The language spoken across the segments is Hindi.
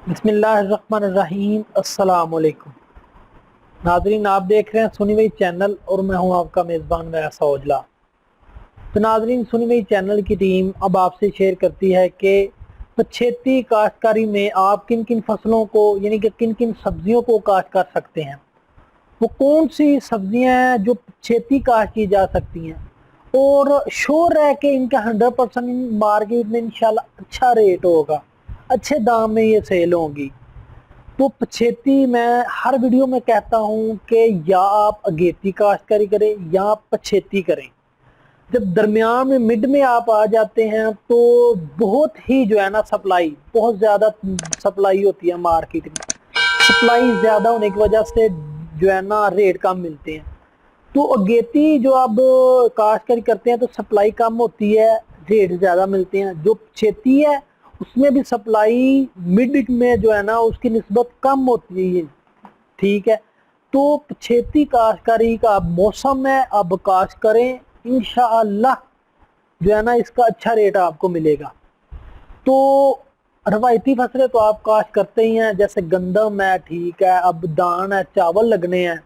बिस्मिल्लाहिर्रहमानिर्रहीम। अस्सलाम वालेकुम नाजरीन, आप देख रहे हैं सुनी वही चैनल और मैं हूं आपका मेज़बान वैसा ओजला। तो नाजरीन, सुनी वही चैनल की टीम अब आपसे शेयर करती है कि पछेती काश्तकारी में आप किन किन फसलों को यानी कि किन किन सब्जियों को काश्त कर सकते हैं। वो कौन सी सब्जियां हैं जो पछेती काश्त की जा सकती हैं और श्योर है कि इनका 100% मार्केट में इंशाल्लाह अच्छा रेट होगा, अच्छे दाम में ये सेल होंगी। तो पछेती मैं हर वीडियो में कहता हूँ कि या आप अगेती काश्तकारी करें या आप पछेती करें। जब दरमियान में मिड में आप आ जाते हैं तो बहुत ही जो है ना सप्लाई, बहुत ज़्यादा सप्लाई होती है मार्केट में। सप्लाई ज़्यादा होने की वजह से जो है ना रेट कम मिलते हैं। तो अगेती जो आप काश्तकारी करते हैं तो सप्लाई कम होती है, रेट ज़्यादा मिलते हैं। जो पछेती है उसमें भी सप्लाई मिड में जो है ना उसकी निस्बत कम होती है, ठीक है। तो पछेती काश्तकारी का अब मौसम है, अब काश्त करें, इंशाअल्लाह जो है ना इसका अच्छा रेट आपको मिलेगा। तो रवायती फसलें तो आप काश्त करते ही हैं, जैसे गंदम है, ठीक है, अब दान है, चावल लगने हैं।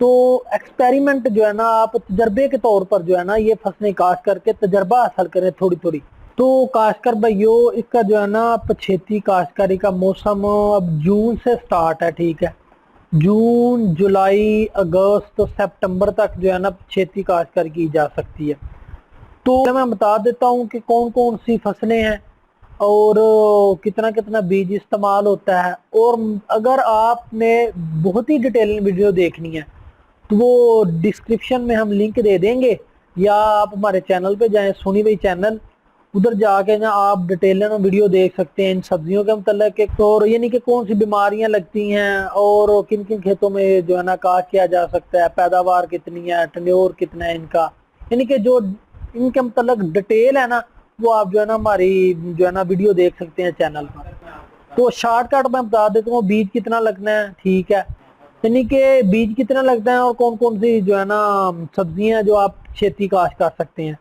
तो एक्सपेरिमेंट जो है ना आप तजर्बे के तौर पर जो है ना ये फसलें काश्त करके तजर्बा हासिल करें थोड़ी थोड़ी। तो काश्तकार भाइयों, इसका जो है ना पछेती काश्तकारी का मौसम अब जून से स्टार्ट है, ठीक है। जून, जुलाई, अगस्त, सितंबर तक जो है ना पछेती काश्तकारी की जा सकती है। तो मैं बता देता हूँ कि कौन कौन सी फसलें हैं और कितना कितना बीज इस्तेमाल होता है। और अगर आपने बहुत ही डिटेल वीडियो देखनी है तो वो डिस्क्रिप्शन में हम लिंक दे देंगे, या आप हमारे चैनल पे जाएं, सुनी वही चैनल, उधर जाके ना आप डिटेल में वीडियो देख सकते हैं इन सब्जियों के मतलब। और यानी कि कौन सी बीमारियां लगती हैं और किन किन खेतों में जो है ना काश्त किया जा सकता है, पैदावार कितनी है, टेन्योर कितना है इनका, यानी कि जो इनके मतलब डिटेल है ना वो आप जो है ना हमारी जो है ना वीडियो देख सकते हैं चैनल पर। तो शॉर्टकट में बता देता हूँ बीज कितना लगना है, ठीक है, यानी कि बीज कितना लगता है और कौन कौन सी जो है ना सब्जियां जो आप खेती काश्त कर सकते हैं।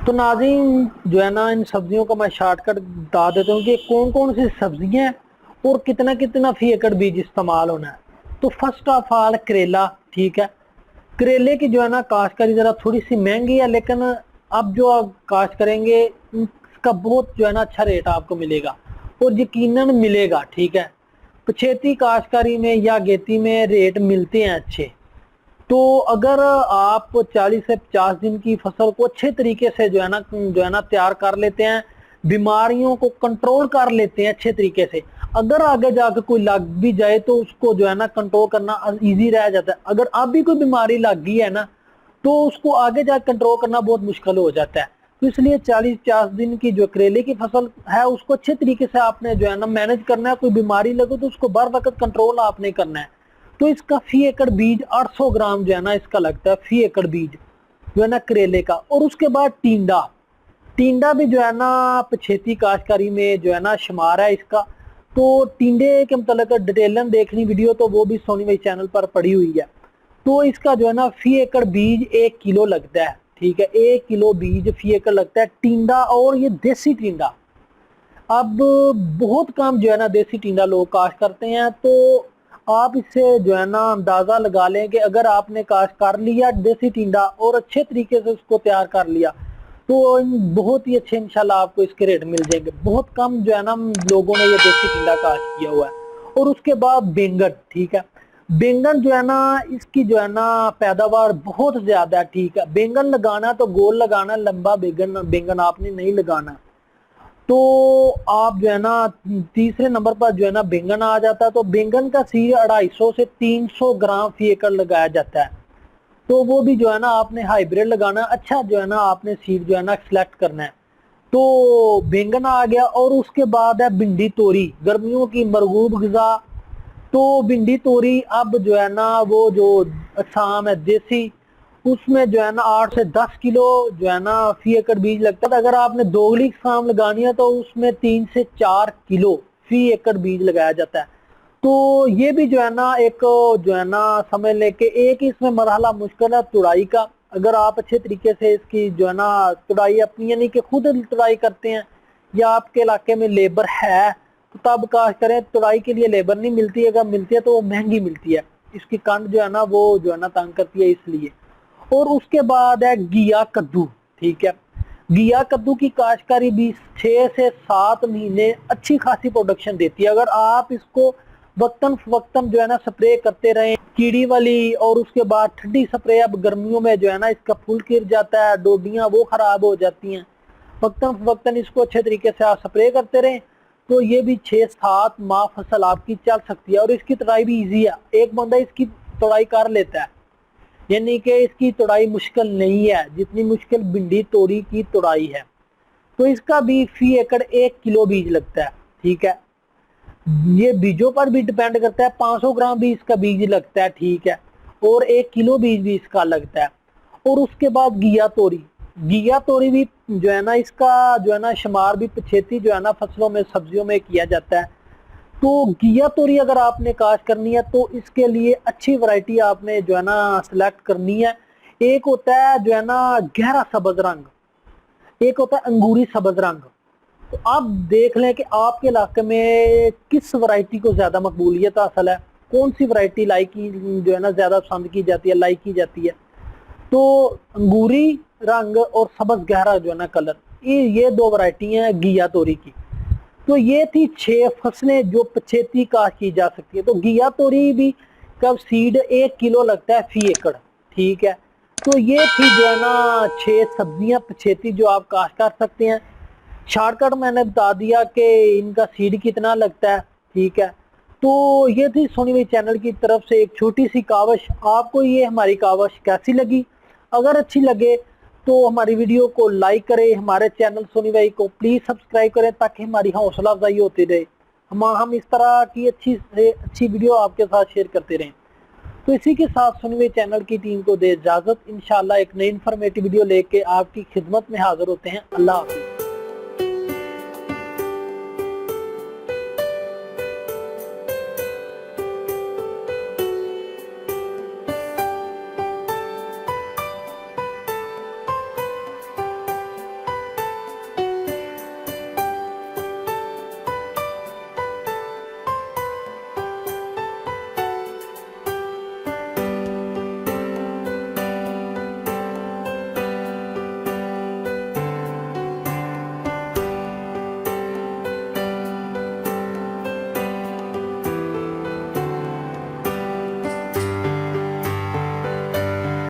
तो नाज़रीन जो है ना इन सब्जियों का मैं शॉर्टकट बता देता हूँ कि कौन कौन सी सब्जियां हैं और कितना कितना फी एकड़ बीज इस्तेमाल होना है। तो फर्स्ट ऑफ ऑल करेला, ठीक है। करेले की जो है ना काश्तकारी ज़रा थोड़ी सी महंगी है, लेकिन अब जो आप काश्त करेंगे इसका बहुत जो है ना अच्छा रेट आपको मिलेगा और यकीनन मिलेगा, ठीक है। पछेती काश्तकारी में या गेती में रेट मिलते हैं अच्छे। तो अगर आप 40 से 50 दिन की फसल को अच्छे तरीके से जो है ना तैयार कर लेते हैं, बीमारियों को कंट्रोल कर लेते हैं अच्छे तरीके से, अगर आगे जाकर कोई लग भी जाए तो उसको जो है ना कंट्रोल करना इजी रह जाता है। अगर अब भी कोई बीमारी लग गई है ना तो उसको आगे जाकर कंट्रोल करना बहुत मुश्किल हो जाता है। तो इसलिए 40-50 दिन की जो करेले की फसल है उसको अच्छे तरीके से आपने जो है ना मैनेज करना है। कोई बीमारी लगे तो उसको बर वक्त कंट्रोल आपने करना है। तो इसका फी एकड़ बीज 800 ग्राम जो है ना इसका लगता है फी एकड़ बीज जो है ना करेले का। और उसके बाद टिंडा, टिंडा भी जो है ना पछेती काश्तकारी में जो है ना शुमार है इसका। तो टिंडे के मतलब डिटेलन देखनी वीडियो तो वो भी सोनी भाई चैनल पर पड़ी हुई है। तो इसका जो है ना फी एकड़ बीज 1 किलो लगता है, ठीक है। 1 किलो बीज फी एकड़ लगता है टिंडा, और ये देसी टिंडा। अब बहुत कम जो है ना देसी टिंडा लोग काश्त करते हैं। तो आप इससे जो है ना अंदाज़ा लगा लें कि अगर आपने काश्त कर लिया देसी टिंडा और अच्छे तरीके से उसको तैयार कर लिया तो बहुत ही अच्छे इंशाल्लाह आपको इसके रेट मिल जाएंगे। बहुत कम जो है ना लोगों ने ये देसी टिंडा काश्त किया हुआ है। और उसके बाद बैंगन, ठीक है। बैंगन जो है ना इसकी जो है ना पैदावार बहुत ज्यादा है, ठीक है। बैंगन लगाना तो गोल लगाना, लंबा बैंगन बैंगन आपने नहीं लगाना। तो आप जो है ना तीसरे नंबर पर जो है ना बैंगन आ जाता है। तो बैंगन का सीड 250 से 300 ग्राम फी एकड़ लगाया जाता है। तो वो भी जो है ना आपने हाइब्रिड लगाना, अच्छा जो है ना आपने सीड जो है ना सिलेक्ट करना है। तो बैंगन आ गया। और उसके बाद है भिंडी तोरी, गर्मियों की मरगूब ग़िज़ा। तो भिंडी तोरी अब जो है ना वो जो असम है देसी, उसमें जो है ना 8 से 10 किलो जो है ना फी एकड़ बीज लगता है। अगर आपने दोगली किस्म लगानी है तो उसमें 3 से 4 किलो फी एकड़ बीज लगाया जाता है। तो ये भी जो है ना एक जो है ना समझ ले कि एक ही इसमें मरहला मुश्किल है तुड़ाई का। अगर आप अच्छे तरीके से इसकी जो है ना तुड़ाई अपनी यानी कि खुद तुड़ाई करते हैं या आपके इलाके में लेबर है तो तब काश्त करें। तुड़ाई के लिए लेबर नहीं मिलती, अगर मिलती है तो वो महंगी मिलती है, इसकी कंड जो है ना वो जो है ना तंग करती है इसलिए। और उसके बाद है घिया कद्दू। ठीक है, घिया कद्दू की काश्तकारी भी 6 से 7 महीने अच्छी खासी प्रोडक्शन देती है। अगर आप इसको वक्तन फवक्तन जो है ना स्प्रे करते रहे कीड़ी वाली, और उसके बाद ठंडी स्प्रे, अब गर्मियों में जो है ना इसका फूल गिर जाता है, डोडियां वो खराब हो जाती हैं, वक्तन फवक्तन इसको अच्छे तरीके से आप स्प्रे करते रहें तो ये भी 6-7 माह फसल आपकी चल सकती है। और इसकी तुड़ाई भी इजी है, एक बंदा इसकी तुड़ाई कर लेता है, यानी कि इसकी तुड़ाई मुश्किल नहीं है जितनी मुश्किल भिंडी तोरी की तुड़ाई है। तो इसका भी फी एकड़ 1 किलो बीज लगता है। ठीक है, ये बीजों पर भी डिपेंड करता है, 500 ग्राम भी इसका बीज लगता है। ठीक है, और 1 किलो बीज भी इसका लगता है। और उसके बाद घिया तोरी भी जो है ना इसका जो है ना शुमार भी पछेती जो है ना फसलों में सब्जियों में किया जाता है। तो घिया तोरी अगर आपने काश्त करनी है तो इसके लिए अच्छी वैरायटी आपने जो है ना सिलेक्ट करनी है। एक होता है जो है ना गहरा सब्ज रंग, एक होता है अंगूरी सब्ज रंग। तो आप देख लें कि आपके इलाके में किस वैरायटी को ज्यादा मकबूलियत हासिल है, कौन सी वैरायटी लाइक की जो है ना ज्यादा पसंद की जाती है, लाइक की जाती है। तो अंगूरी रंग और सब्ज गहरा जो है ना कलर, ये 2 वैरायटी हैं घिया तोरी की। तो ये थी 6 फसलें जो पछेती काश्त की जा सकती है। तो घिया तोरी भी कब सीड 1 किलो लगता है फी एकड़। ठीक है, तो ये थी जो है ना 6 सब्जियां पछेती जो आप काश्त कर सकते हैं। शॉर्टकट मैंने बता दिया कि इनका सीड कितना लगता है। ठीक है, तो ये थी सोनी भाई चैनल की तरफ से एक छोटी सी कावश। आपको ये हमारी कावश कैसी लगी? अगर अच्छी लगे तो हमारी वीडियो को लाइक करें, हमारे चैनल सोनी भाई को प्लीज सब्सक्राइब करें ताकि हमारी हौसला अफजाई होती रहे, हम इस तरह की अच्छी से अच्छी वीडियो आपके साथ शेयर करते रहें। तो इसी के साथ सोनी भाई चैनल की टीम को दे इजाजत, इंशाल्लाह एक नई इन्फॉर्मेटिव वीडियो लेके आपकी खिदमत में हाजिर होते हैं। अल्लाह हाफिज़।